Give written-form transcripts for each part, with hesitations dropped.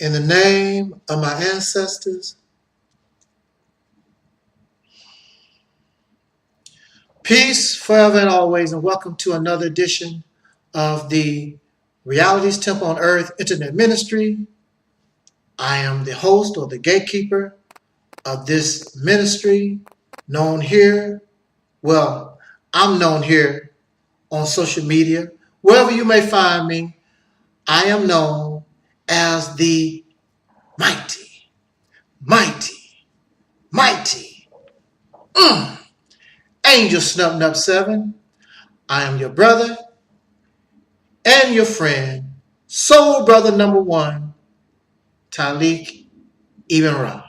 In the name of my ancestors, peace forever and always, and welcome to another edition of the Realities Temple on Earth Internet Ministry. I am the host or the gatekeeper of this ministry, known here, well, I'm known here on social media. Wherever you may find me, I am known as the mighty, Angel Snub 7. I am your brother and your friend, soul brother number 1, Taalik Ibn'rad.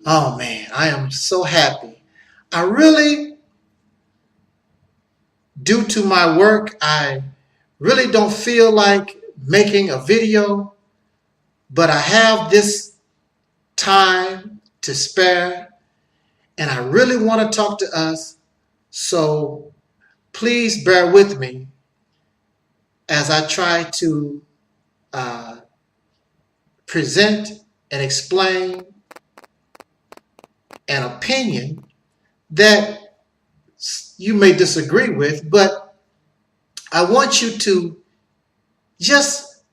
Oh man, I am so happy. I really, due to my work, I really don't feel like making a video, but I have this time to spare, and I really want to talk to us, so please bear with me as I try to present and explain an opinion that you may disagree with, but I want you to just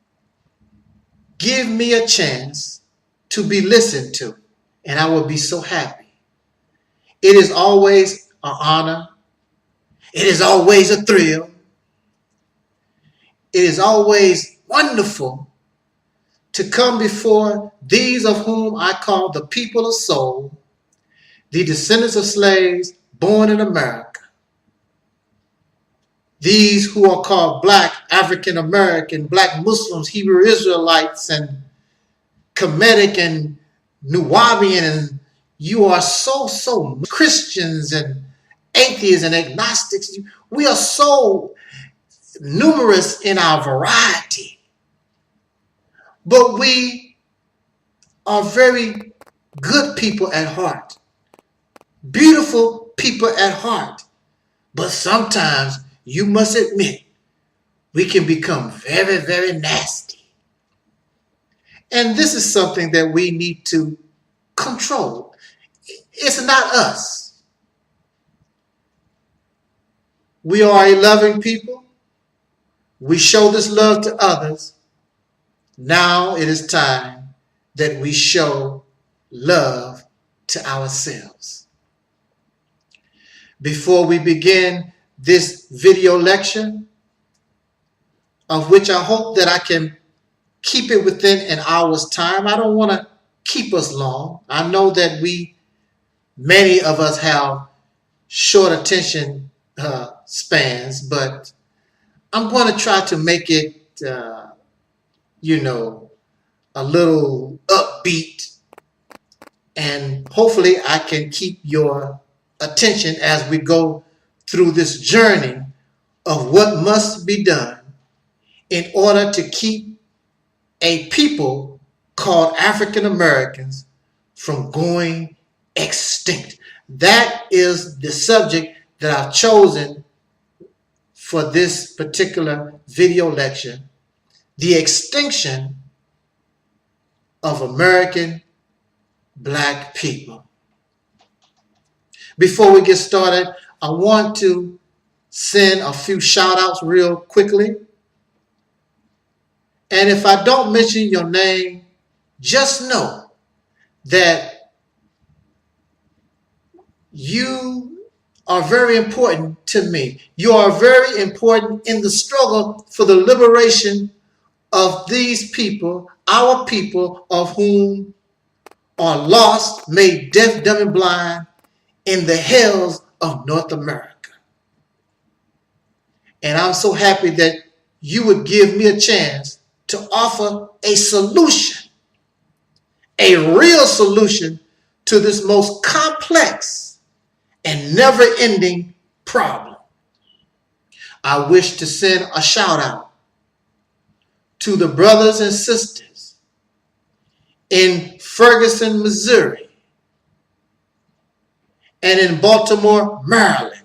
give me a chance to be listened to, and I will be so happy. It is always an honor. It is always a thrill. It is always wonderful to come before these of whom I call the people of soul, the descendants of slaves born in America. These who are called Black African American, Black Muslims, Hebrew Israelites, and Kemetic and Nubian, and you are so Christians and atheists and agnostics. We are so numerous in our variety. But we are very good people at heart, beautiful people at heart. But sometimes, you must admit, we can become very nasty. And this is something that we need to control. It's not us. We are a loving people. We show this love to others. Now it is time that we show love to ourselves. Before we begin this video lecture, of which I hope that I can keep it within an hour's time. I don't want to keep us long. I know that many of us have short attention spans, but I'm going to try to make it, a little upbeat, and hopefully I can keep your attention as we go through this journey of what must be done in order to keep a people called African Americans from going extinct. That is the subject that I've chosen for this particular video lecture: the extinction of American Black people. Before we get started, I want to send a few shout outs real quickly. And if I don't mention your name, just know that you are very important to me. You are very important in the struggle for the liberation of these people, our people, of whom are lost, made deaf, dumb, and blind in the hells of North America. And I'm so happy that you would give me a chance to offer a solution, a real solution to this most complex and never-ending problem. I wish to send a shout out to the brothers and sisters in Ferguson, Missouri, and in Baltimore, Maryland,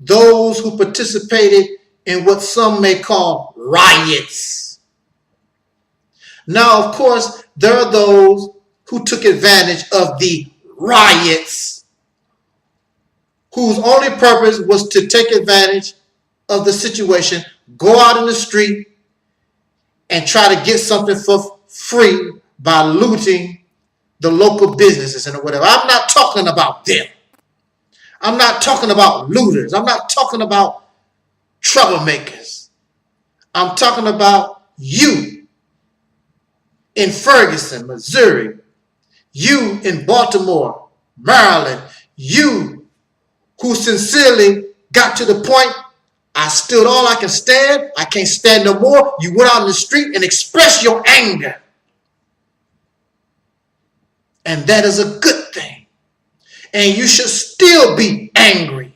those who participated in what some may call riots. Now, of course, there are those who took advantage of the riots, whose only purpose was to take advantage of the situation, go out in the street and try to get something for free by looting the local businesses and whatever. I'm not talking about them. I'm not talking about looters. I'm not talking about troublemakers. I'm talking about you in Ferguson, Missouri, you in Baltimore, Maryland, you who sincerely got to the point, I stood all I can stand, I can't stand no more. You went out in the street and expressed your anger. And that is a good thing. And you should still be angry.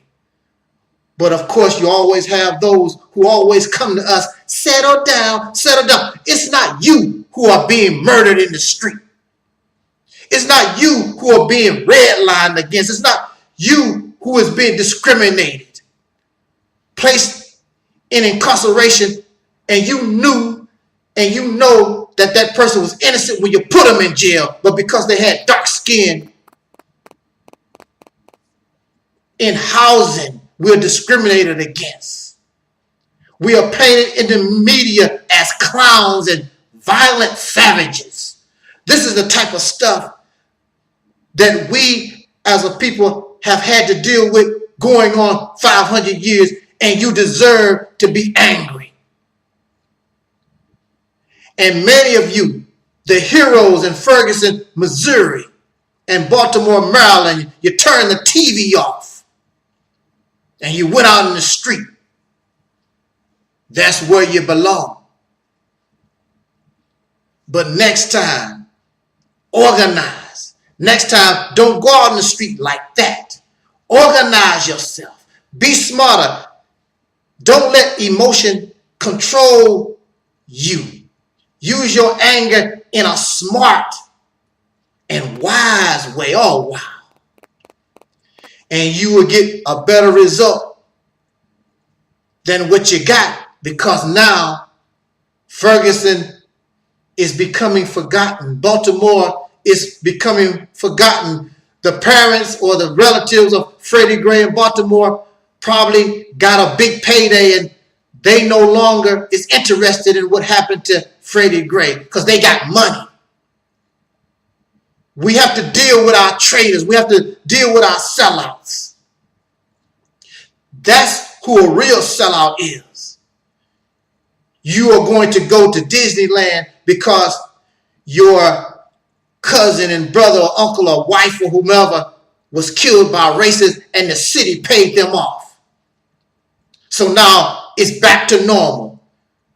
But of course, you always have those who always come to us, settle down, settle down. It's not you who are being murdered in the street. It's not you who are being redlined against. It's not you who is being discriminated, placed in incarceration, and you knew and you know that that person was innocent when you put them in jail, but because they had dark skin in housing, we're discriminated against. We are painted in the media as clowns and violent savages. This is the type of stuff that we as a people have had to deal with going on 500 years, and you deserve to be angry. And many of you, the heroes in Ferguson, Missouri, and Baltimore, Maryland, you turned the TV off and you went out in the street. That's where you belong. But next time, organize. Next time, don't go out in the street like that. Organize yourself. Be smarter. Don't let emotion control you. Use your anger in a smart and wise way. Oh, wow. And you will get a better result than what you got, because now Ferguson is becoming forgotten. Baltimore is becoming forgotten. The parents or the relatives of Freddie Gray in Baltimore probably got a big payday, and they no longer is interested in what happened to Freddie Gray because they got money. We have to deal with our traitors. We have to deal with our sellouts. That's who a real sellout is. You are going to go to Disneyland because your cousin and brother or uncle or wife or whomever was killed by racists and the city paid them off. So now it's back to normal.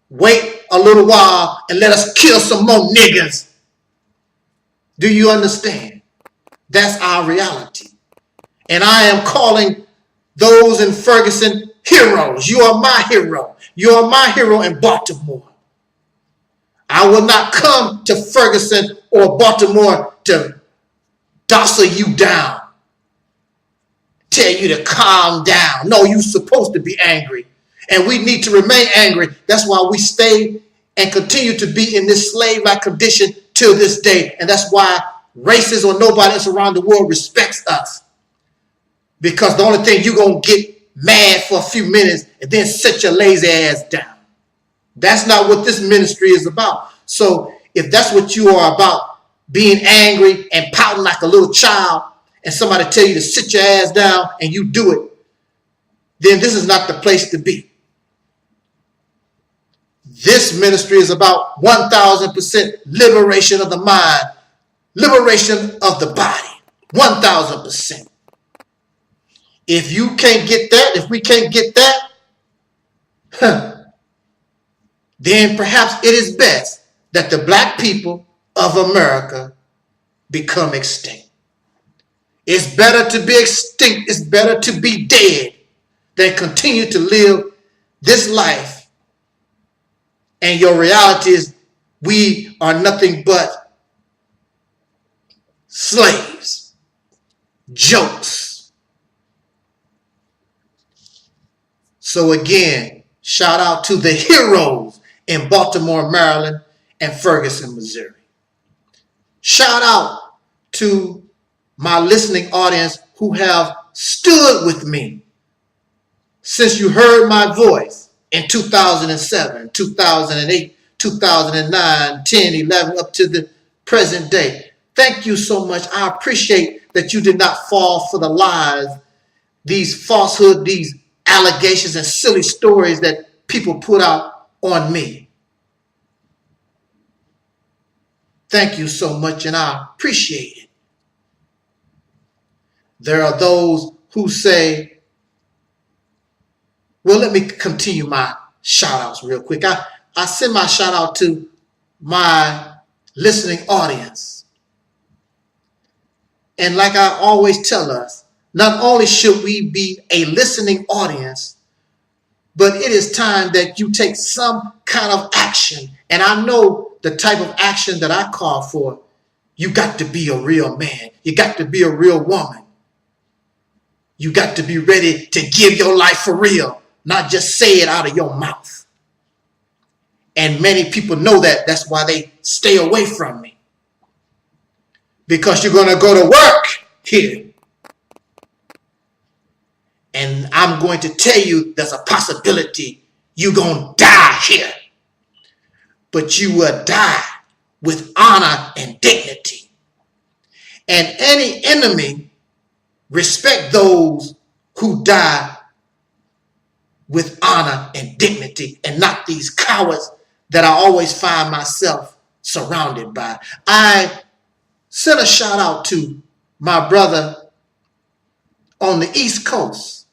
Wait a little while and let us kill some more niggas. Do you understand? That's our reality. And I am calling those in Ferguson heroes. You are my hero. You are my hero in Baltimore. I will not come to Ferguson or Baltimore to docile you down, tell you to calm down. No, you're supposed to be angry. And we need to remain angry. That's why we stay and continue to be in this slave-like condition till this day. And that's why racists or nobody else around the world respects us. Because the only thing you're going to get mad for a few minutes and then sit your lazy ass down. That's not what this ministry is about. So if that's what you are about, being angry and pouting like a little child, and somebody tell you to sit your ass down and you do it, then this is not the place to be. This ministry is about 1000% liberation of the mind, liberation of the body, 1000%. If you can't get that, if we can't get that, then perhaps it is best that the black people of America become extinct. It's better to be extinct, it's better to be dead than continue to live this life. And your reality is we are nothing but slaves, jokes. So again, shout out to the heroes in Baltimore, Maryland, and Ferguson, Missouri. Shout out to my listening audience who have stood with me since you heard my voice in 2007, 2008, 2009, 10, 11, up to the present day. Thank you so much. I appreciate that you did not fall for the lies, these falsehoods, these allegations and silly stories that people put out on me. Thank you so much, and I appreciate it. There are those who say, well, let me continue my shout outs real quick. I send my shout out to my listening audience. And like I always tell us, not only should we be a listening audience, but it is time that you take some kind of action. And I know the type of action that I call for. You got to be a real man. You got to be a real woman. You got to be ready to give your life for real, not just say it out of your mouth. And many people know that. That's why they stay away from me. Because you're going to go to work here. And I'm going to tell you there's a possibility you're going to die here. But you will die with honor and dignity. And any enemy respect those who die with honor and dignity, and not these cowards that I always find myself surrounded by. I sent a shout out to my brother on the East Coast,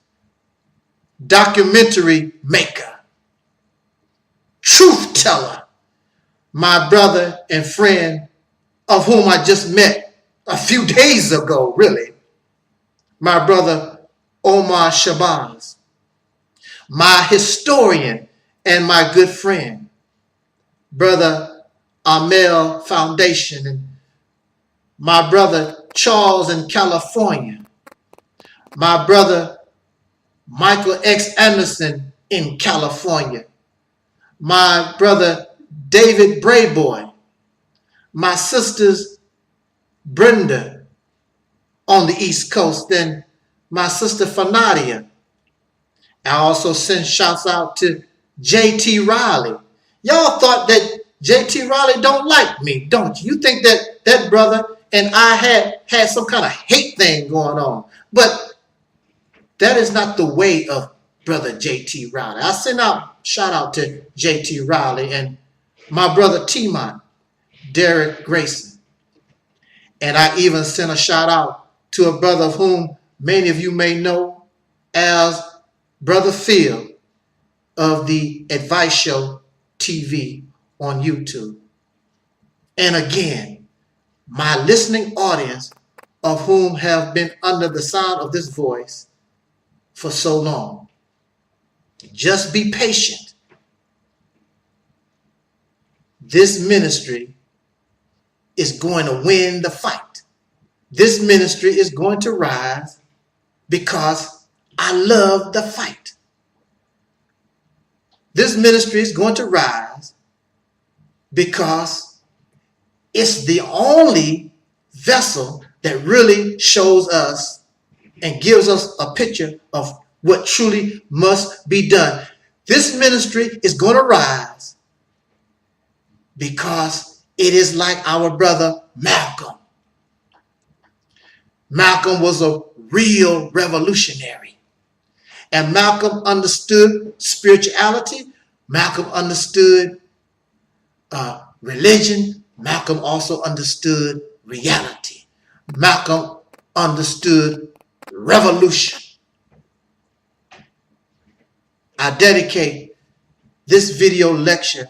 documentary maker, truth teller, my brother and friend of whom I just met a few days ago, really, my brother Omar Shabazz, my historian and my good friend, brother Amel Foundation, and my brother Charles in California, my brother Michael X. Anderson in California, my brother David Brayboy, my sisters Brenda on the East Coast, and my sister Fanadia. I also send shouts out to J.T. Riley. Y'all thought that J.T. Riley don't like me, don't you? You think that that brother and I had some kind of hate thing going on. But that is not the way of brother J.T. Riley. I send out shout out to J.T. Riley and my brother T-Mont, Derek Grayson. And I even sent a shout out to a brother of whom many of you may know as Brother Phil of the Advice Show TV on YouTube. And again, my listening audience of whom have been under the sound of this voice for so long. Just be patient. This ministry is going to win the fight. This ministry is going to rise because I love the fight. This ministry is going to rise because it's the only vessel that really shows us and gives us a picture of what truly must be done. This ministry is going to rise because it is like our brother Malcolm. Malcolm was a real revolutionary. And Malcolm understood spirituality. Malcolm understood religion. Malcolm also understood reality. Malcolm understood revolution. I dedicate this video lecture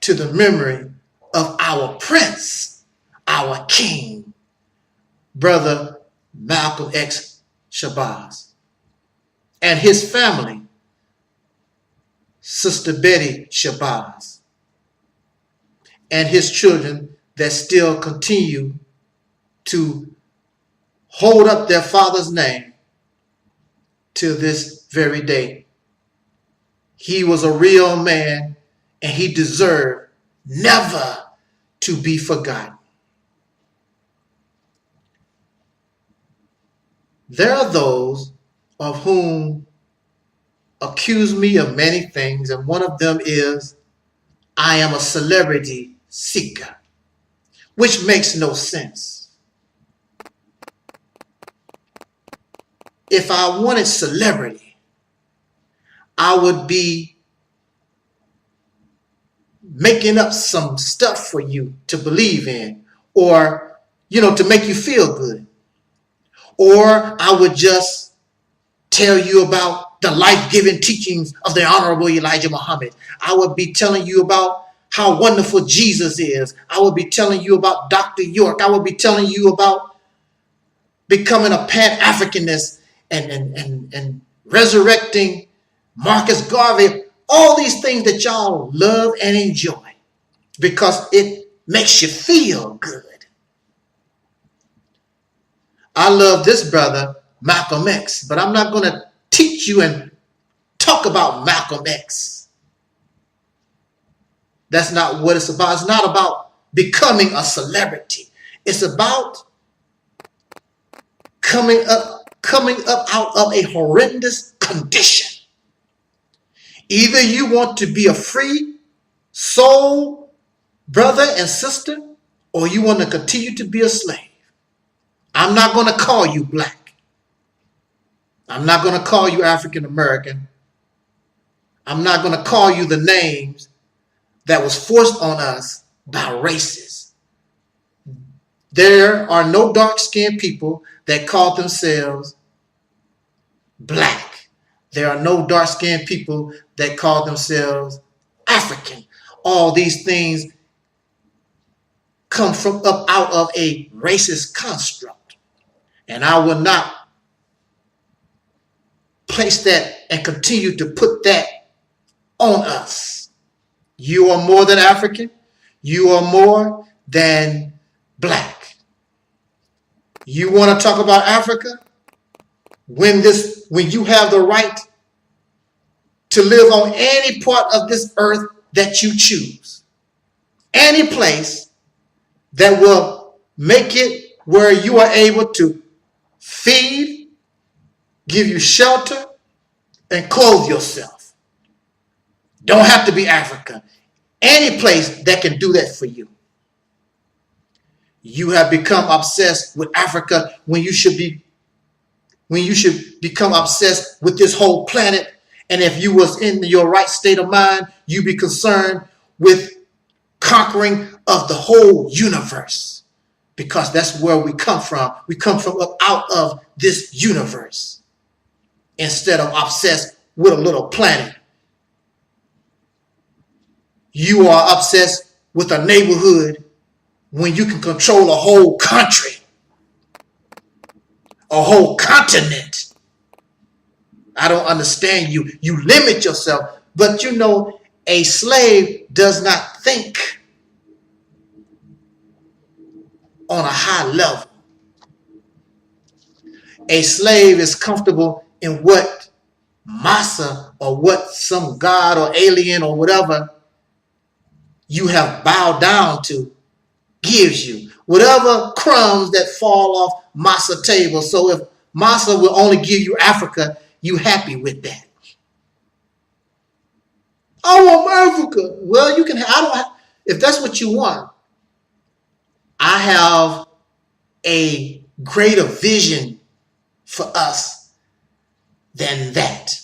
to the memory of our prince, our king, brother Malcolm X. Shabazz, and his family, Sister Betty Shabazz, and his children that still continue to hold up their father's name to this very day. He was a real man, and he deserved never to be forgotten. There are those of whom accuse me of many things, and one of them is I am a celebrity seeker, which makes no sense. If I wanted celebrity, I would be making up some stuff for you to believe in, or, to make you feel good. Or I would just tell you about the life-giving teachings of the Honorable Elijah Muhammad. I would be telling you about how wonderful Jesus is. I would be telling you about Dr. York. I would be telling you about becoming a Pan-Africanist and resurrecting Marcus Garvey. All these things that y'all love and enjoy because it makes you feel good. I love this brother, Malcolm X, but I'm not going to teach you and talk about Malcolm X. That's not what it's about. It's not about becoming a celebrity. It's about coming up out of a horrendous condition. Either you want to be a free soul brother and sister, or you want to continue to be a slave. I'm not going to call you black. I'm not going to call you African American. I'm not going to call you the names that was forced on us by races. There are no dark-skinned people that call themselves black. There are no dark-skinned people that call themselves African. All these things come from up out of a racist construct. And I will not place that and continue to put that on us. You are more than African. You are more than black. You want to talk about Africa? When you have the right to live on any part of this earth that you choose, any place that will make it where you are able to feed, give you shelter, and clothe yourself. Don't have to be Africa. Any place that can do that for you. You have become obsessed with Africa when you should become obsessed with this whole planet. And if you was in your right state of mind, you'd be concerned with conquering of the whole universe. Because that's where we come from. We come from up out of this universe. Instead of obsessed with a little planet. You are obsessed with a neighborhood when you can control a whole country. A whole continent. I don't understand you. You limit yourself. But a slave does not think on a high level. A slave is comfortable in what massa or what some god or alien or whatever you have bowed down to gives you. Whatever crumbs that fall off massa table. So if massa will only give you Africa, you happy with that. I want Africa. Well, you can. If that's what you want. I have a greater vision for us than that.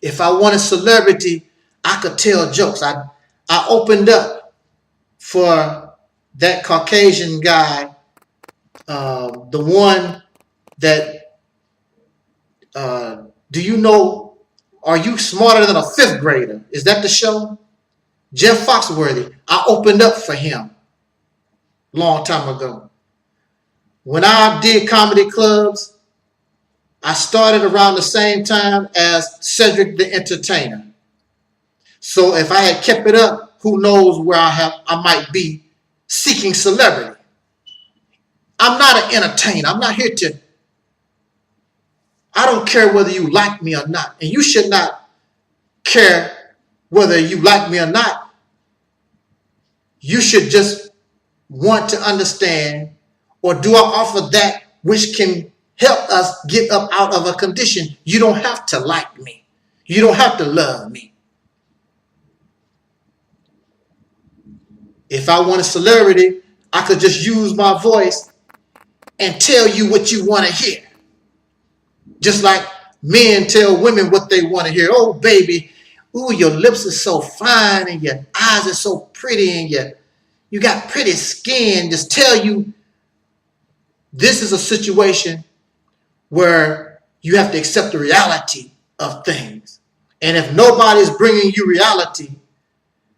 If I wanted celebrity, I could tell jokes. I opened up for that Caucasian guy, the one that, do you know, Are You Smarter Than a Fifth Grader? Is that the show? Jeff Foxworthy. I opened up for him a long time ago. When I did comedy clubs, I started around the same time as Cedric the Entertainer. So if I had kept it up, who knows where I might be seeking celebrity. I'm not an entertainer. I'm not here to, I don't care whether you like me or not. And you should not care whether you like me or not. you should just want to understand, or do I offer that which can help us get up out of a condition? You don't have to like me. You don't have to love me. If I want a celebrity, I could just use my voice and tell you what you want to hear. Just like men tell women what they want to hear. Oh, baby, ooh, your lips are so fine and your eyes are so pretty and you got pretty skin. Just tell you this is a situation where you have to accept the reality of things. And if nobody's bringing you reality,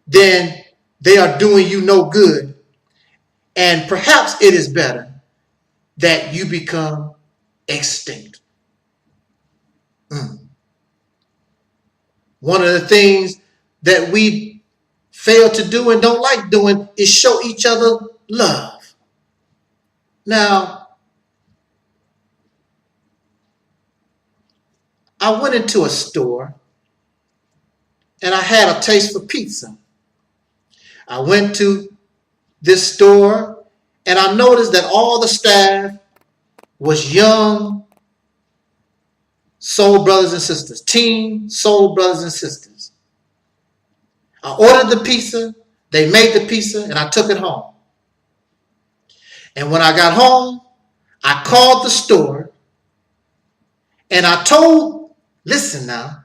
then they are doing you no good. And perhaps it is better that you become extinct. One of the things that we fail to do and don't like doing is show each other love. Now, I went into a store and I had a taste for pizza. I went to this store and I noticed that all the staff was young soul brothers and sisters, teen soul brothers and sisters. I ordered the pizza, they made the pizza, and I took it home. And when I got home, I called the store and I told, listen now,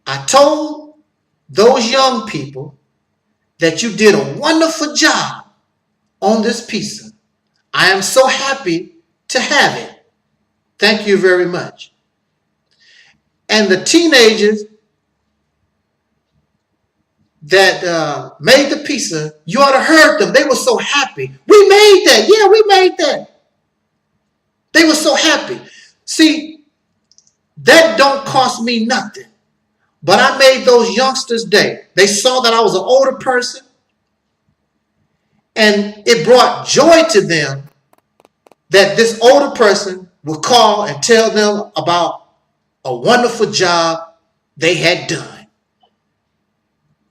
I told those young people that you did a wonderful job on this pizza. I am so happy to have it. Thank you very much. And the teenagers that made the pizza, you ought to have heard them. They were so happy. We made that. Yeah, we made that. They were so happy. See, that don't cost me nothing. But I made those youngsters' day. They saw that I was an older person. And it brought joy to them that this older person would call and tell them about a wonderful job they had done.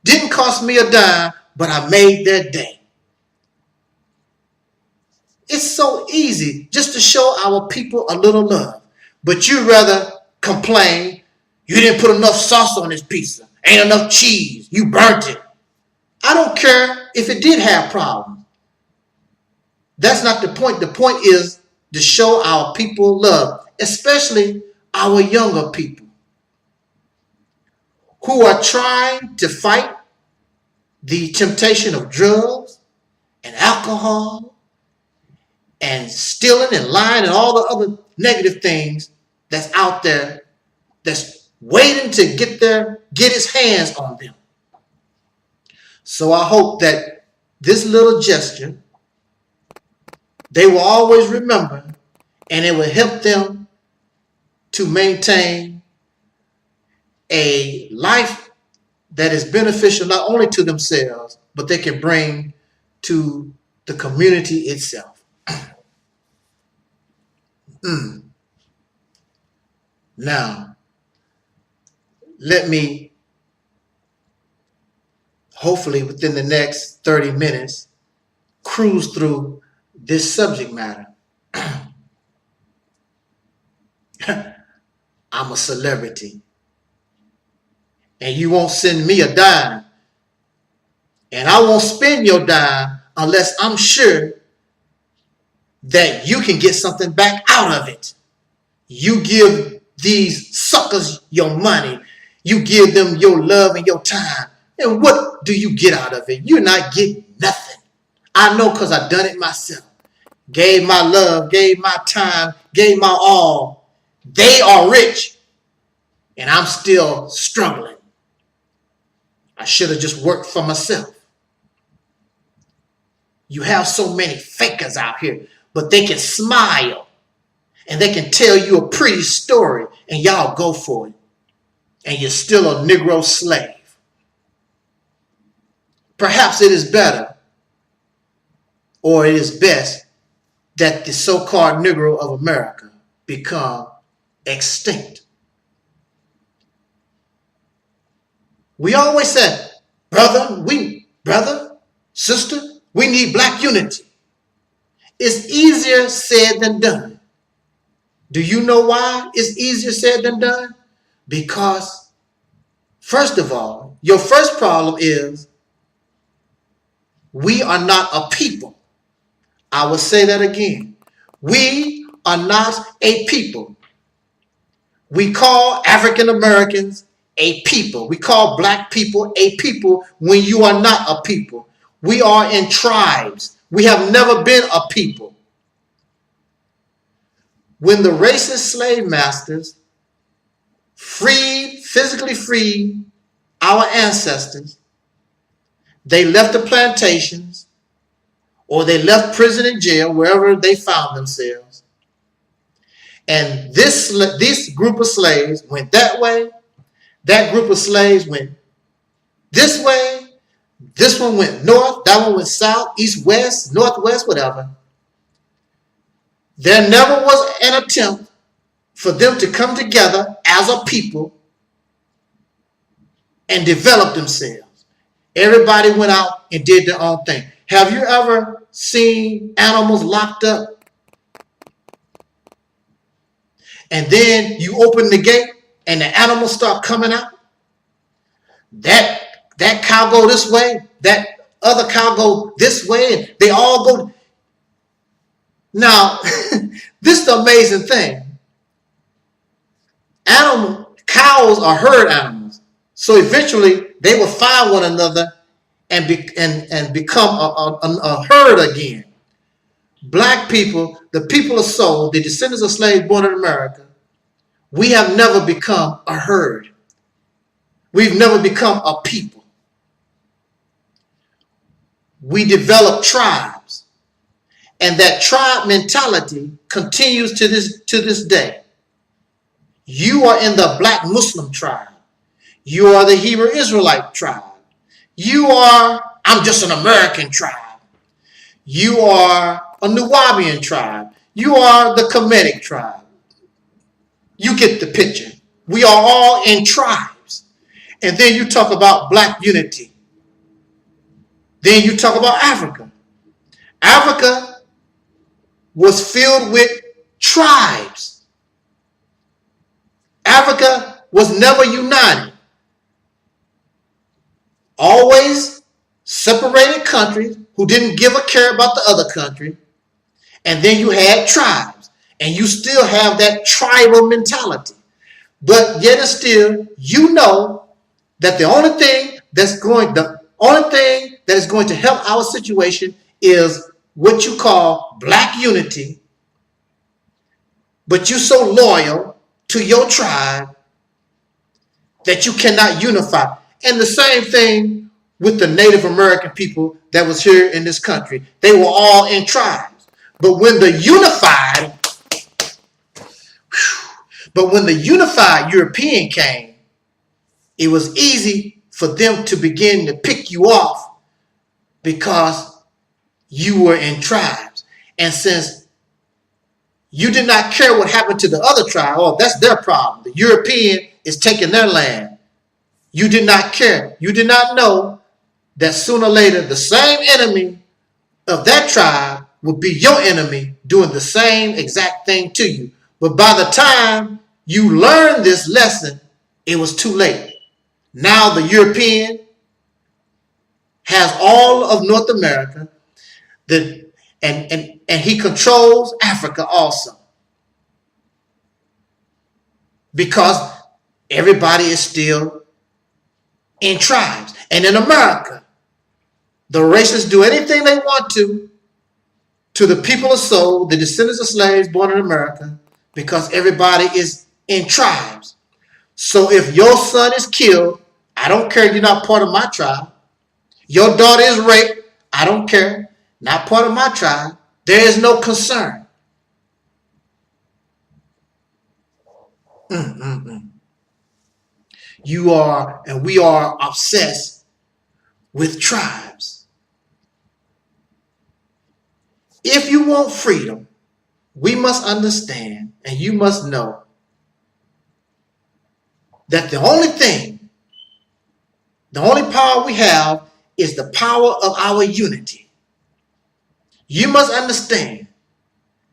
Didn't cost me a dime, but I made their day. It's so easy just to show our people a little love. But you'd rather complain, you didn't put enough sauce on this pizza, ain't enough cheese, you burnt it. I don't care if it did have problems. That's not the point. The point is to show our people love, especially our younger people who are trying to fight the temptation of drugs and alcohol and stealing and lying and all the other negative things that's out there that's waiting to get his hands on them. So I hope that this little gesture they will always remember, and it will help them to maintain a life that is beneficial not only to themselves, but they can bring to the community itself. Now, let me, hopefully within the next 30 minutes, cruise through this subject matter. I'm a celebrity. And you won't send me a dime. And I won't spend your dime unless I'm sure that you can get something back out of it. You give these suckers your money. You give them your love and your time. And what do you get out of it? You're not getting nothing. I know because I've done it myself. Gave my love, gave my time, gave my all. They are rich. And I'm still struggling. I should have just worked for myself. You have so many fakers out here, but they can smile and they can tell you a pretty story and y'all go for it. And you're still a Negro slave. Perhaps it is better or it is best that the so-called Negro of America become extinct. We always said, brother, we brother, sister, we need black unity. It's easier said than done. Do you know why it's easier said than done? Because, first of all, your first problem is we are not a people. I will say that again. We are not a people. We call African Americans a people. We call black people a people when you are not a people. We are in tribes. We have never been a people. When the racist slave masters physically freed our ancestors, they left the plantations or they left prison and jail, wherever they found themselves. And this group of slaves went that way. That group of slaves went this way. This one went north. That one went south, east, west, northwest, whatever. There never was an attempt for them to come together as a people and develop themselves. Everybody went out and did their own thing. Have you ever seen animals locked up? And then you open the gate and the animals start coming out? That cow go this way, that other cow go this way, and they all go. Now, this is the amazing thing. Cows are herd animals. So eventually they will find one another and become a herd again. Black people, the people of soul, the descendants of slaves born in America, we have never become a herd. We've never become a people. We develop tribes. And that tribe mentality continues to this day. You are in the black Muslim tribe. You are the Hebrew Israelite tribe. I'm just an American tribe. You are a Nubian tribe. You are the Kemetic tribe. You get the picture. We are all in tribes. And then you talk about black unity. Then you talk about Africa. Africa was filled with tribes. Africa was never united. Always separated countries who didn't give a care about the other country. And then you had tribes. And you still have that tribal mentality. But yet and still, you know that the only thing that is going to help our situation is what you call black unity. But you're so loyal to your tribe that you cannot unify. And the same thing with the Native American people that was here in this country. They were all in tribes. But when the unified European came, it was easy for them to begin to pick you off because you were in tribes. And since you did not care what happened to the other tribe, oh, that's their problem. The European is taking their land. You did not care. You did not know that sooner or later the same enemy of that tribe would be your enemy doing the same exact thing to you. But by the time you learned this lesson, it was too late. Now the has all of North America, and he controls Africa also. Because everybody is still in tribes. And in America, the racists do anything they want to the people of soul, the descendants of slaves born in America, because everybody is in tribes. So if your son is killed, I don't care, you're not part of my tribe. Your daughter is raped, I don't care, not part of my tribe. There is no concern. You are, and we are obsessed with tribes. If you want freedom, we must understand and you must know that the only power we have is the power of our unity. You must understand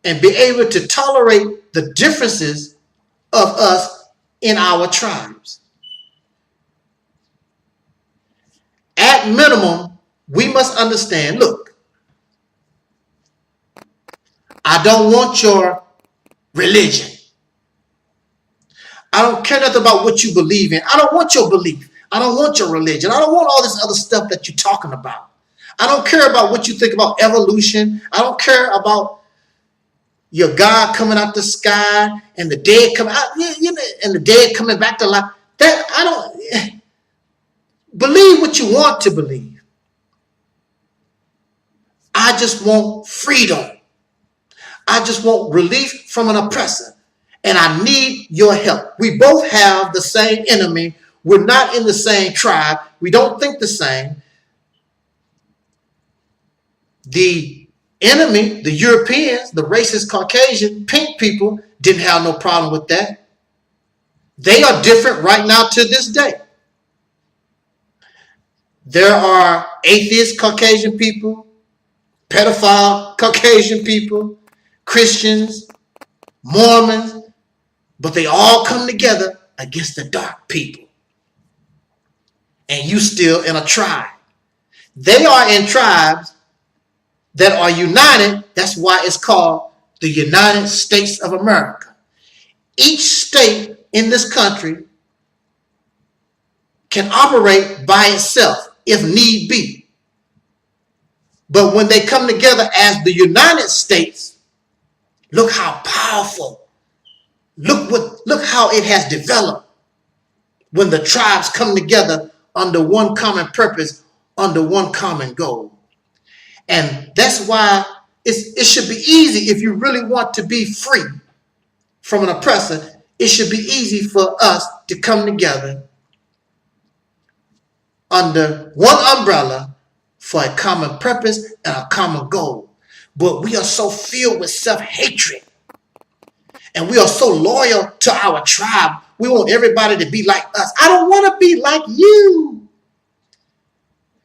and be able to tolerate the differences of us in our tribes. At minimum, we must understand, look, I don't want your religion. I don't care nothing about what you believe in. I don't want your belief. I don't want your religion. I don't want all this other stuff that you're talking about. I don't care about what you think about evolution. I don't care about your God coming out the sky and the dead coming out, and the dead coming back to life. That I don't believe what you want to believe. I just want freedom. I just want relief from an oppressor. And I need your help. We both have the same enemy. We're not in the same tribe. We don't think the same. The enemy, the Europeans, the racist Caucasian, pink people, didn't have no problem with that. They are different right now to this day. There are atheist Caucasian people, pedophile Caucasian people, Christians, Mormons, but they all come together against the dark people. And you still in a tribe. They are in tribes that are united. That's why it's called the United States of America. Each state in this country can operate by itself if need be. But when they come together as the United States, look how powerful. Look how it has developed when the tribes come together under one common purpose, under one common goal. And that's why it should be easy if you really want to be free from an oppressor. It should be easy for us to come together under one umbrella for a common purpose and a common goal. But we are so filled with self-hatred. And we are so loyal to our tribe. We want everybody to be like us. I don't want to be like you.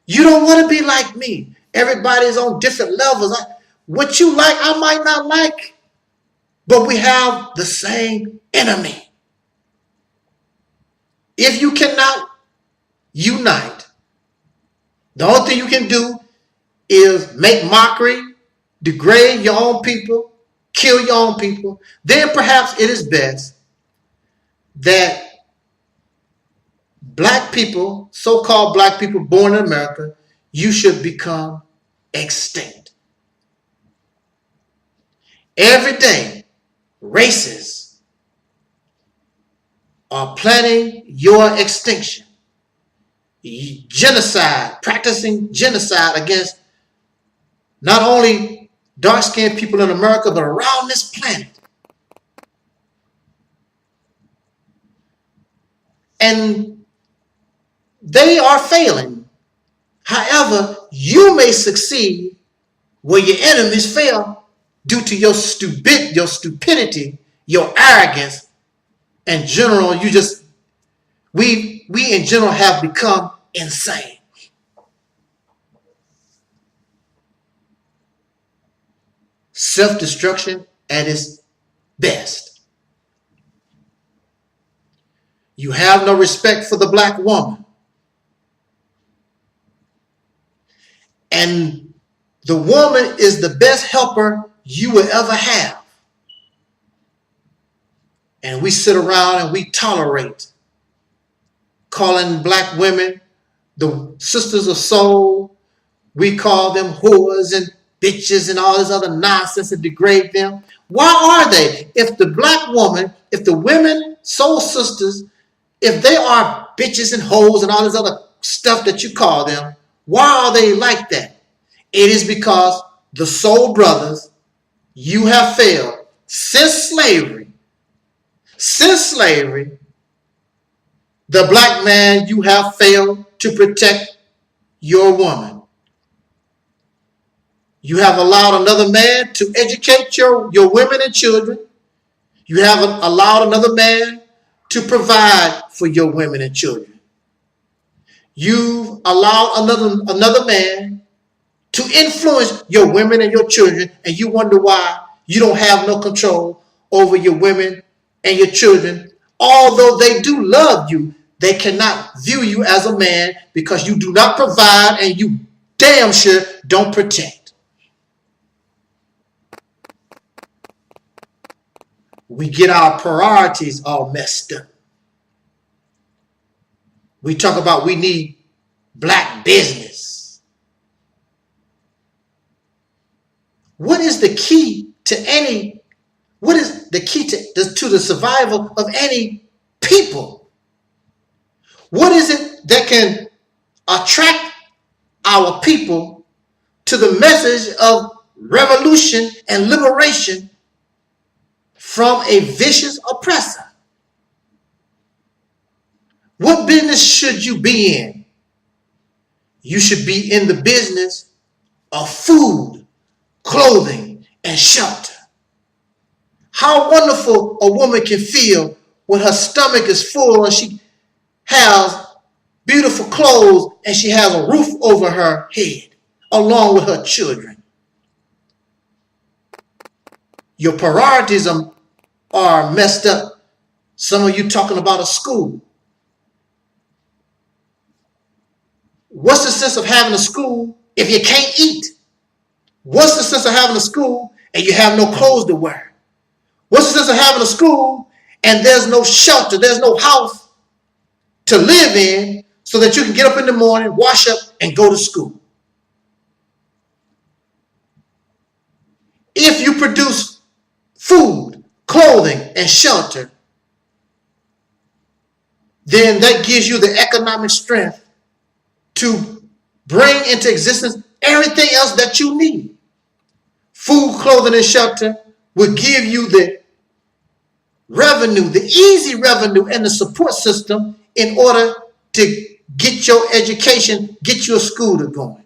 You don't want to be like me. Everybody's on different levels. What you like, I might not like. But we have the same enemy. If you cannot unite, the only thing you can do is make mockery, degrade your own people, kill your own people. Then perhaps it is best that black people, so-called black people born in America, you should become extinct. Every day, racists are planning your extinction. Genocide, practicing genocide against not only dark-skinned people in America, but around this planet. And they are failing. However, you may succeed where your enemies fail due to your stupidity, your arrogance. In general, we in general have become insane. Self-destruction at its best. You have no respect for the black woman. And the woman is the best helper you will ever have. And we sit around and we tolerate calling black women the sisters of soul. We call them whores and bitches and all this other nonsense and degrade them. Why are they? If the black woman, if the women, soul sisters, if they are bitches and hoes and all this other stuff that you call them, why are they like that? It is because the soul brothers, you have failed. Since slavery, the black man, you have failed to protect your woman. You have allowed another man to educate your women and children. You have allowed another man to provide for your women and children. You've allowed another man to influence your women and your children, and you wonder why you don't have no control over your women and your children. Although they do love you, they cannot view you as a man because you do not provide and you damn sure don't protect. We get our priorities all messed up. We talk about we need black business. What is the key to the survival of any people? What is it that can attract our people to the message of revolution and liberation from a vicious oppressor? What business should you be in? You should be in the business of food, clothing, and shelter. How wonderful a woman can feel when her stomach is full and she has beautiful clothes and she has a roof over her head along with her children. Your priorities are messed up. Some of you talking about a school. What's the sense of having a school if you can't eat? What's the sense of having a school and you have no clothes to wear? What's the sense of having a school and there's no shelter, there's no house to live in so that you can get up in the morning, wash up, and go to school? If you produce food, clothing, and shelter, then that gives you the economic strength to bring into existence everything else that you need. Food, clothing, and shelter will give you the revenue, the easy revenue, and the support system in order to get your education, get your school to going.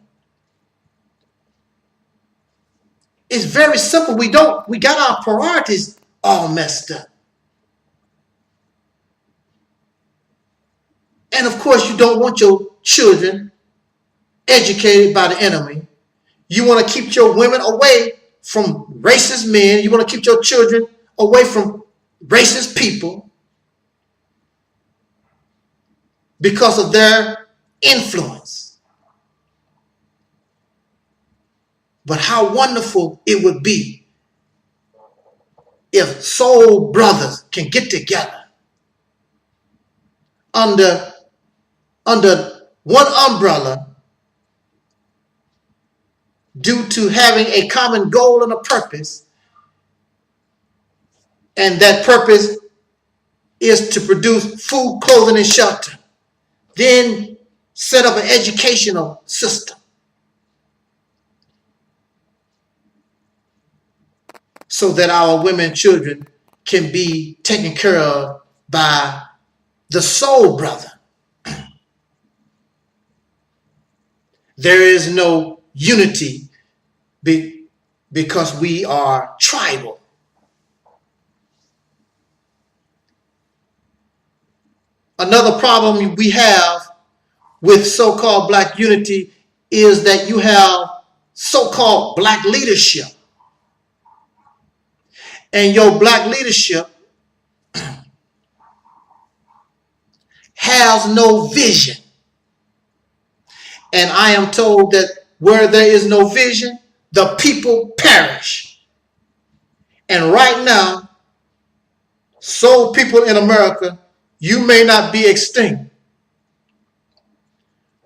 It's very simple. We got our priorities all messed up. And of course, you don't want your children educated by the enemy. You want to keep your women away from racist men. You want to keep your children away from racist people because of their influence. But how wonderful it would be if soul brothers can get together under one umbrella due to having a common goal and a purpose. And that purpose is to produce food, clothing, and shelter. Then set up an educational system so that our women and children can be taken care of by the soul brother. There is no unity because we are tribal. Another problem we have with so-called black unity is that you have so-called black leadership. And your black leadership has no vision. And I am told that where there is no vision, the people perish. And right now, soul people in America, you may not be extinct,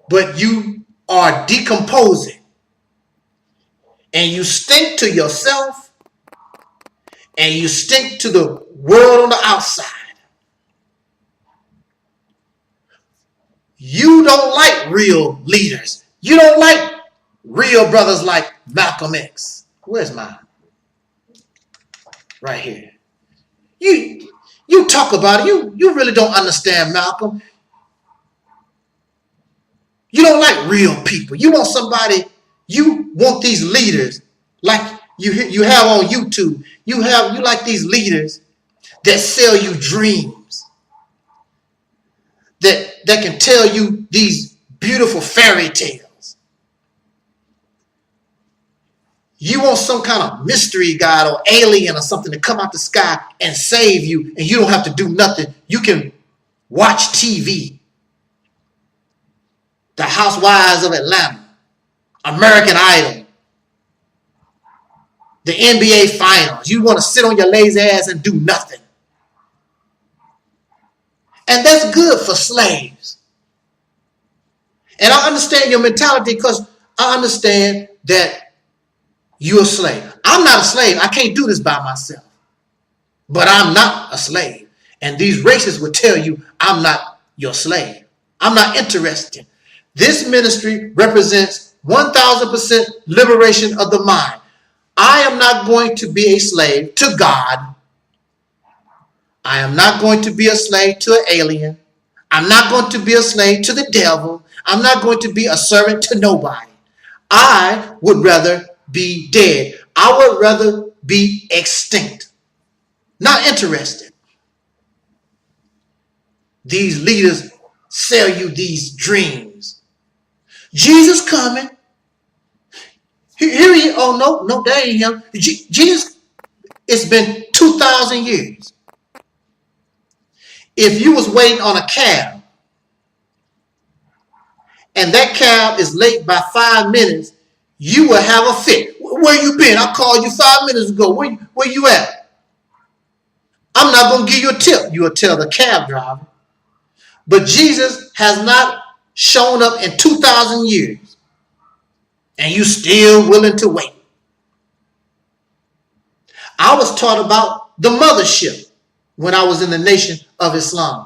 but you are decomposing. And you stink to yourself, and you stink to the world on the outside. You don't like real leaders. You don't like real brothers like Malcolm X. Where's mine? Right here. You talk about it. You really don't understand Malcolm. You don't like real people. You want these leaders like you have on YouTube. You like these leaders that sell you dreams. That can tell you these beautiful fairy tales. You want some kind of mystery god or alien or something to come out the sky and save you, and you don't have to do nothing. You can watch TV. The Housewives of Atlanta, American Idol, the NBA Finals. You want to sit on your lazy ass and do nothing. And that's good for slaves. And I understand your mentality because I understand that you're a slave. I'm not a slave. I can't do this by myself. But I'm not a slave. And these racists will tell you I'm not your slave. I'm not interested. This ministry represents 1,000% liberation of the mind. I am not going to be a slave to God. I am not going to be a slave to an alien. I'm not going to be a slave to the devil. I'm not going to be a servant to nobody. I would rather be dead. I would rather be extinct. Not interested. These leaders sell you these dreams. Jesus coming. Here he is. Oh, no, that ain't him. Jesus, it's been 2,000 years. If you was waiting on a cab and that cab is late by 5 minutes, you will have a fit. Where you been? I called you 5 minutes ago. Where you at? I'm not going to give you a tip. You will tell the cab driver. But Jesus has not shown up in 2,000 years. And you still willing to wait. I was taught about the mothership when I was in the Nation of Islam.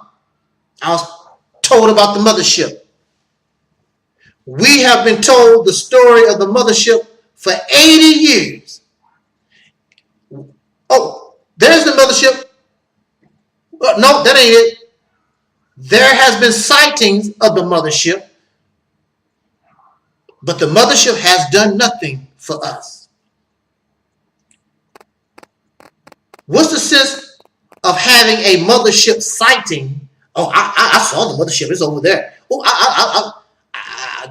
I was told about the mothership. We have been told the story of the mothership for 80 years. Oh, there's the mothership. No, that ain't it. There has been sightings of the mothership, but the mothership has done nothing for us. What's the sense of having a mothership sighting? Oh, I saw the mothership. It's over there. Oh,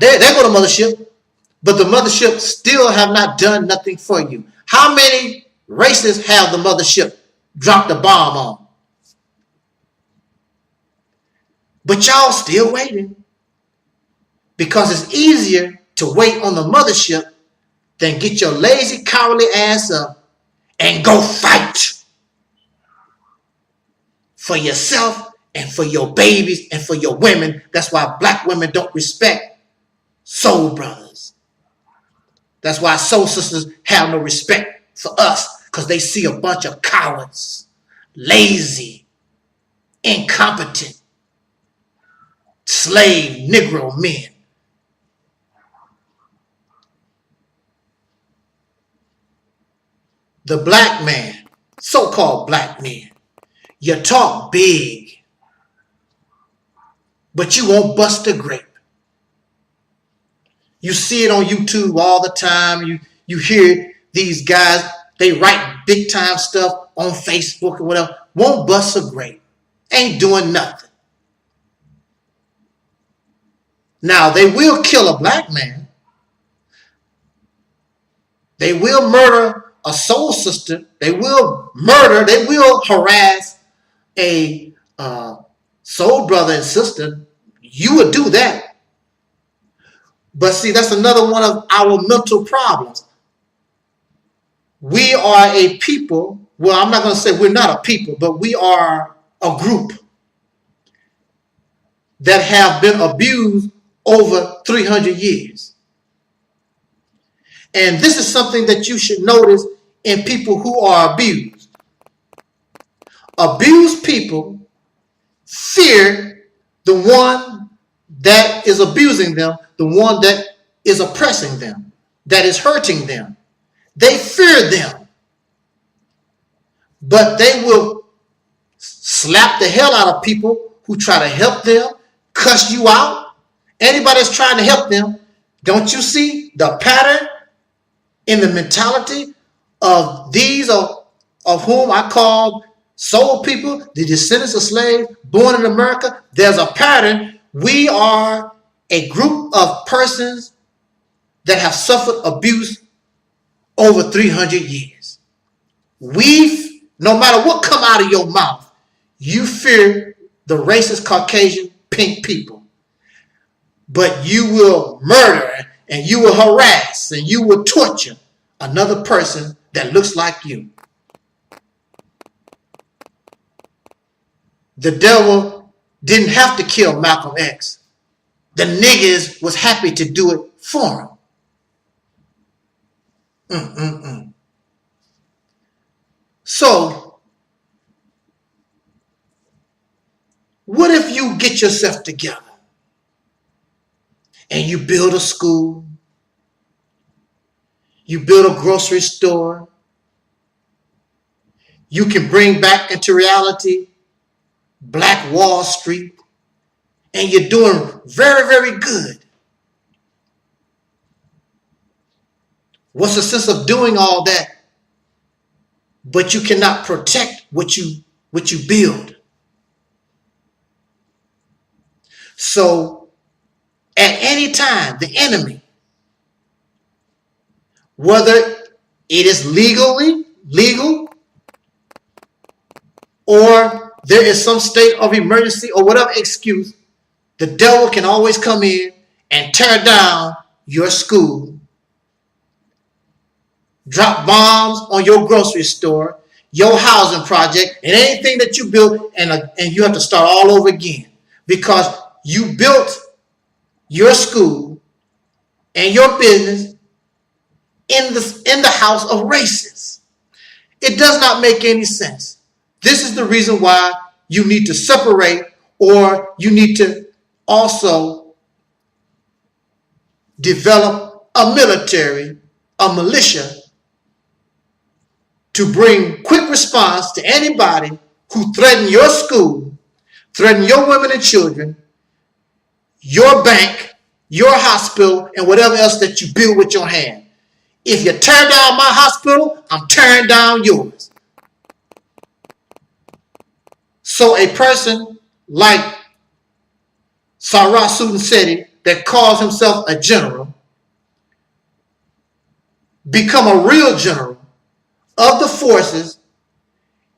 there go the mothership. But the mothership still have not done nothing for you. How many races have the mothership dropped a bomb on? But y'all still waiting. Because it's easier to wait on the mothership than get your lazy, cowardly ass up and go fight for yourself and for your babies and for your women. That's why black women don't respect soul brothers. That's why soul sisters have no respect for us, because they see a bunch of cowards, lazy, incompetent, slave Negro men. The black man, so-called black men, you talk big, but you won't bust a grape. You see it on YouTube all the time. You hear these guys, they write big time stuff on Facebook or whatever. Won't bust a grape. Ain't doing nothing. Now, they will kill a black man. They will murder a soul sister. They will murder. They will harass a soul brother and sister. You would do that. But see, that's another one of our mental problems. We are a people. Well, I'm not going to say we're not a people, but we are a group that have been abused over 300 years. And this is something that you should notice in people who are abused. Abused people fear the one that is abusing them, the one that is oppressing them, that is hurting them. They fear them. But they will slap the hell out of people who try to help them, cuss you out. Anybody that's trying to help them, don't you see the pattern in the mentality of these of whom I call soul people, the descendants of slaves born in America? There's a pattern. We are a group of persons that have suffered abuse over 300 years. No matter what come out of your mouth, you fear the racist Caucasian pink people. But you will murder and you will harass and you will torture another person that looks like you. The devil didn't have to kill Malcolm X. The niggas was happy to do it for him. So, what if you get yourself together and you build a school, you build a grocery store, you can bring back into reality Black Wall Street, and you're doing very, very good. What's the sense of doing all that, but you cannot protect what you build? So at any time, the enemy, whether it is legal, or there is some state of emergency or whatever excuse, the devil can always come in and tear down your school, drop bombs on your grocery store, your housing project, and anything that you built, and you have to start all over again because you built your school and your business in the house of racists. It does not make any sense. This is the reason why you need to separate, or you need to also develop a military, a militia, to bring quick response to anybody who threaten your school, threaten your women and children, your bank, your hospital, and whatever else that you build with your hand. If you tear down my hospital, I'm tearing down yours. So a person like Sarah Sudenseti that calls himself a general become a real general of the forces,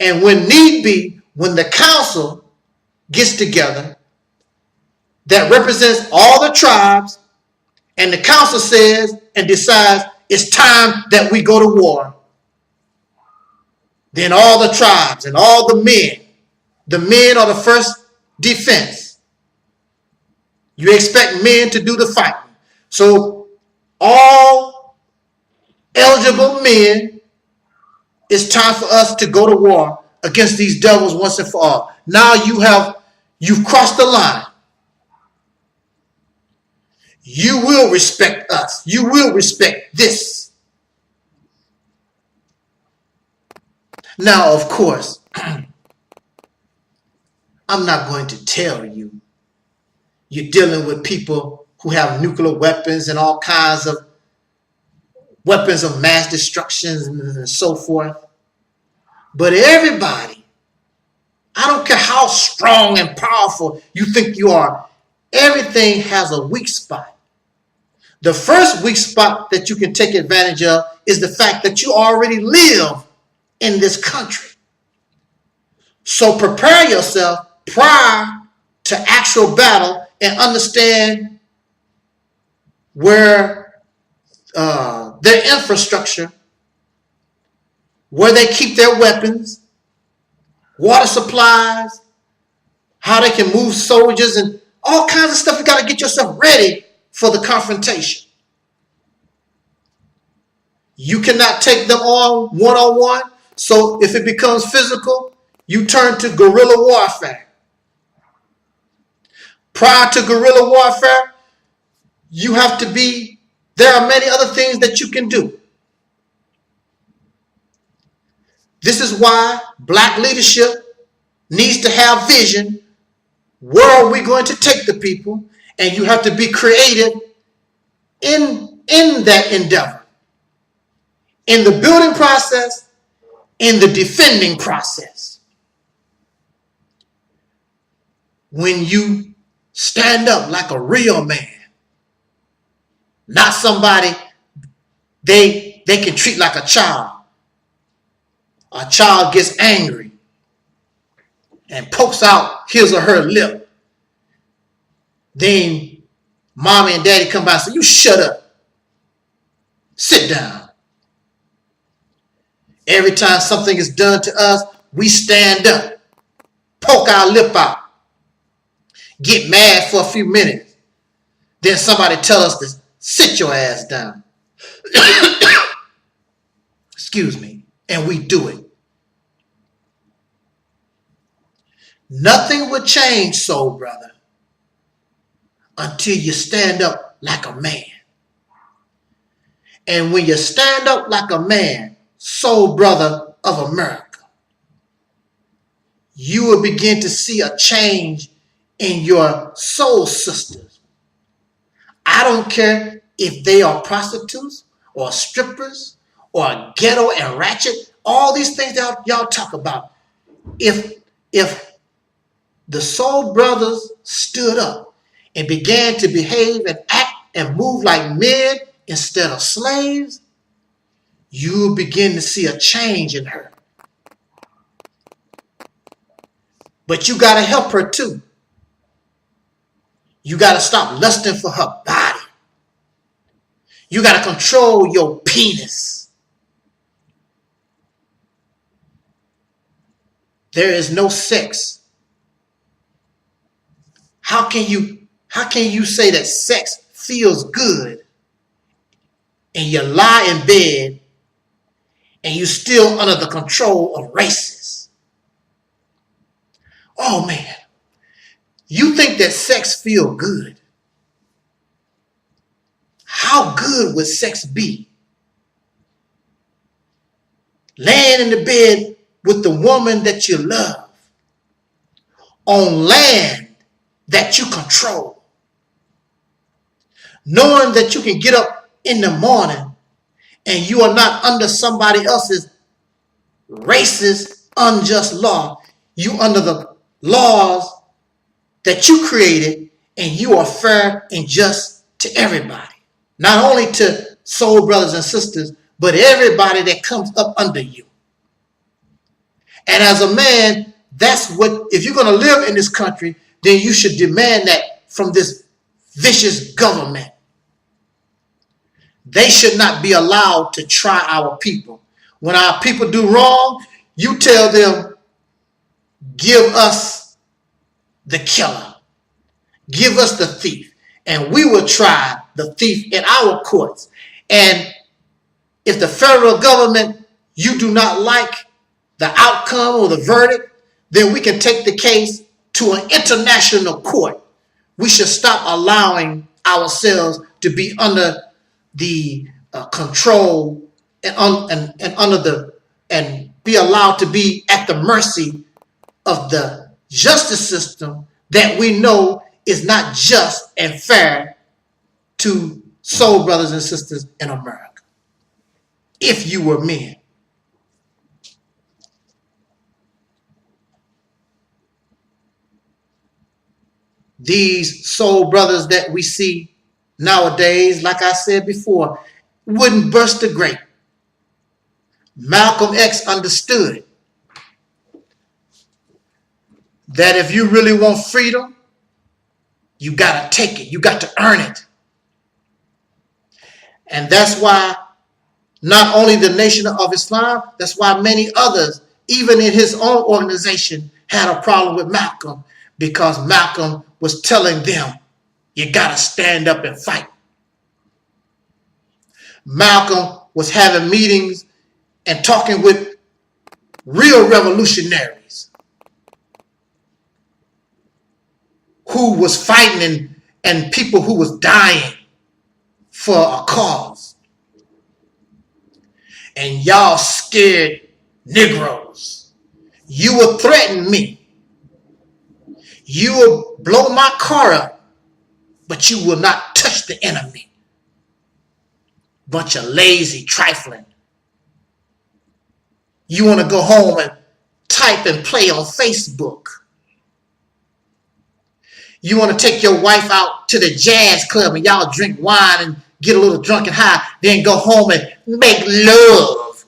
and when need be, when the council gets together that represents all the tribes, and the council says and decides it's time that we go to war, then all the tribes and all the men are the first defense. You expect men to do the fighting. So all eligible men, it's time for us to go to war against these devils once and for all. Now you've crossed the line. You will respect us. You will respect this. Now, of course, I'm not going to tell you you're dealing with people who have nuclear weapons and all kinds of weapons of mass destruction and so forth. But everybody, I don't care how strong and powerful you think you are, everything has a weak spot. The first weak spot that you can take advantage of is the fact that you already live in this country. So prepare yourself prior to actual battle and understand where their infrastructure, where they keep their weapons, water supplies, how they can move soldiers, and all kinds of stuff. You got to get yourself ready for the confrontation. You cannot take them on one-on-one. So if it becomes physical, you turn to guerrilla warfare. Prior to guerrilla warfare, there are many other things that you can do. This is why black leadership needs to have vision. Where are we going to take the people? And you have to be creative in that endeavor. In the building process, in the defending process. When you stand up like a real man, not somebody they can treat like a child. A child gets angry and pokes out his or her lip. Then mommy and daddy come by and say, you shut up. Sit down. Every time something is done to us, we stand up, poke our lip out, get mad for a few minutes. Then somebody tell us to sit your ass down. Excuse me. And we do it. Nothing would change, soul brother, until you stand up like a man. And when you stand up like a man, soul brother of America, you will begin to see a change in your soul sisters. I don't care if they are prostitutes or strippers or ghetto and ratchet, all these things that y'all talk about. If the soul brothers stood up and began to behave and act and move like men instead of slaves, you begin to see a change in her. But you got to help her too. You got to stop lusting for her body. You got to control your penis. There is no sex. How can you say that sex feels good and you lie in bed and you still under the control of racists? Oh man, you think that sex feel good? How good would sex be? Laying in the bed with the woman that you love on land that you control, knowing that you can get up in the morning and you are not under somebody else's racist, unjust law. You under the laws that you created, and you are fair and just to everybody. Not only to soul brothers and sisters, but everybody that comes up under you. And as a man, that's what, if you're going to live in this country, then you should demand that from this vicious government. They should not be allowed to try our people. When our people do wrong, you tell them, give us the killer. Give us the thief. And we will try the thief in our courts. And if the federal government, you do not like the outcome or the verdict, then we can take the case to an international court. We should stop allowing ourselves to be under the control and be allowed to be at the mercy of the justice system that we know is not just and fair to soul brothers and sisters in America. If you were men. These soul brothers that we see nowadays, like I said before, wouldn't burst a grape. Malcolm X understood that if you really want freedom, you got to take it. You got to earn it. And that's why not only the Nation of Islam, that's why many others, even in his own organization, had a problem with Malcolm, because Malcolm was telling them, you got to stand up and fight. Malcolm was having meetings and talking with real revolutionaries who was fighting and people who was dying for a cause. And y'all scared Negroes. You will threaten me. You will blow my car up, but you will not touch the enemy. Bunch of lazy trifling. You want to go home and type and play on Facebook. You want to take your wife out to the jazz club and y'all drink wine and get a little drunk and high, then go home and make love.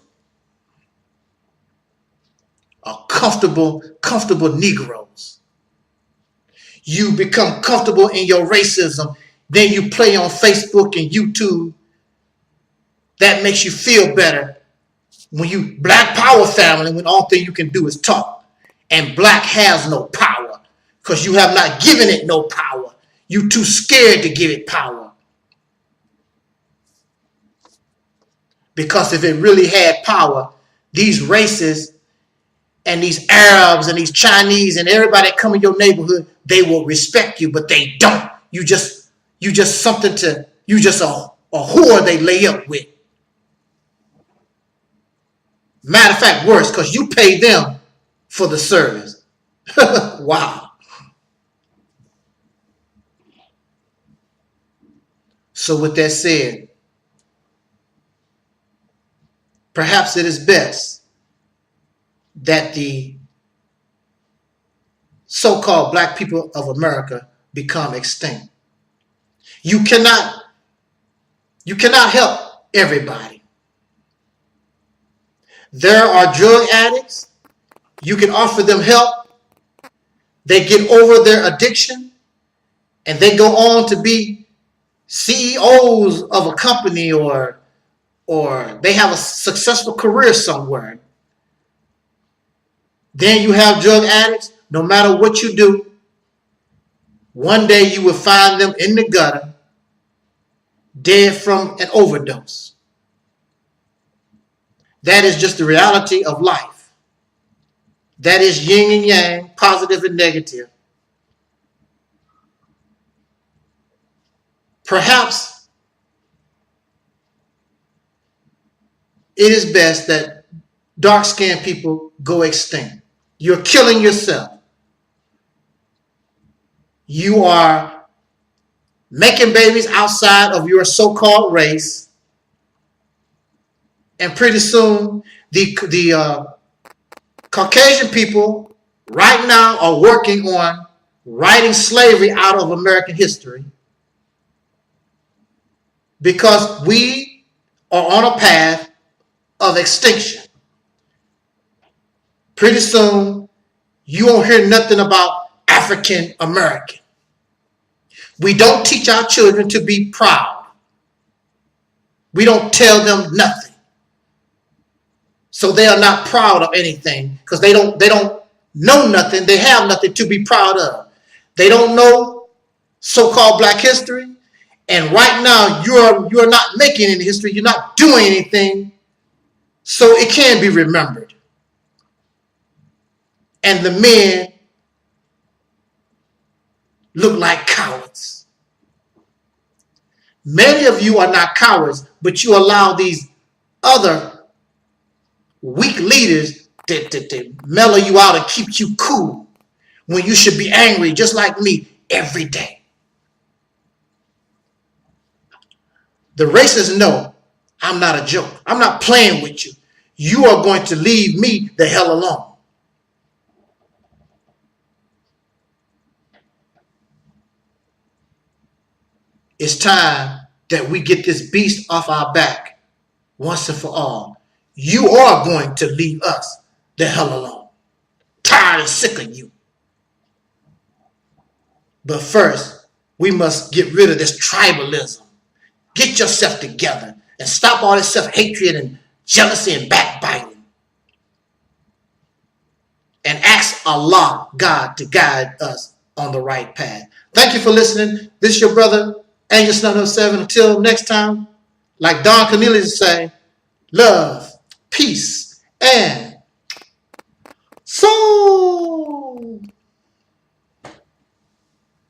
Are comfortable Negroes. You become comfortable in your racism, then you play on Facebook and YouTube. That makes you feel better when you black power family, when all thing you can do is talk. And black has no power because you have not given it no power. You too scared to give it power. Because if it really had power, these races and these Arabs and these Chinese and everybody that come in your neighborhood, they will respect you, but they don't. You just a whore they lay up with. Matter of fact, worse, because you pay them for the service. Wow. So with that said, perhaps it is best that the so-called black people of America become extinct. You cannot help everybody. There are drug addicts. You can offer them help. They get over their addiction and they go on to be CEOs of a company or they have a successful career somewhere. Then you have drug addicts. No matter what you do, one day you will find them in the gutter, dead from an overdose. That is just the reality of life. That is yin and yang, positive and negative. Perhaps it is best that dark-skinned people go extinct. You're killing yourself. You are making babies outside of your so-called race. And pretty soon, the Caucasian people right now are working on writing slavery out of American history because we are on a path of extinction. Pretty soon, you won't hear nothing about African American. We don't teach our children to be proud. We don't tell them nothing. So they are not proud of anything because they don't know nothing. They have nothing to be proud of. They don't know so-called black history. And right now you're not making any history. You're not doing anything. So it can be remembered. And the men look like cowards. Many of you are not cowards, but you allow these other weak leaders to mellow you out and keep you cool when you should be angry just like me every day. The racists know I'm not a joke. I'm not playing with you. You are going to leave me the hell alone. It's time that we get this beast off our back once and for all. You are going to leave us the hell alone. Tired and sick of you. But first, we must get rid of this tribalism. Get yourself together and stop all this self-hatred and jealousy and backbiting. And ask Allah, God, to guide us on the right path. Thank you for listening. This is your brother, Angus 907. Until next time, like Don Cornelius say, love, peace, and soul.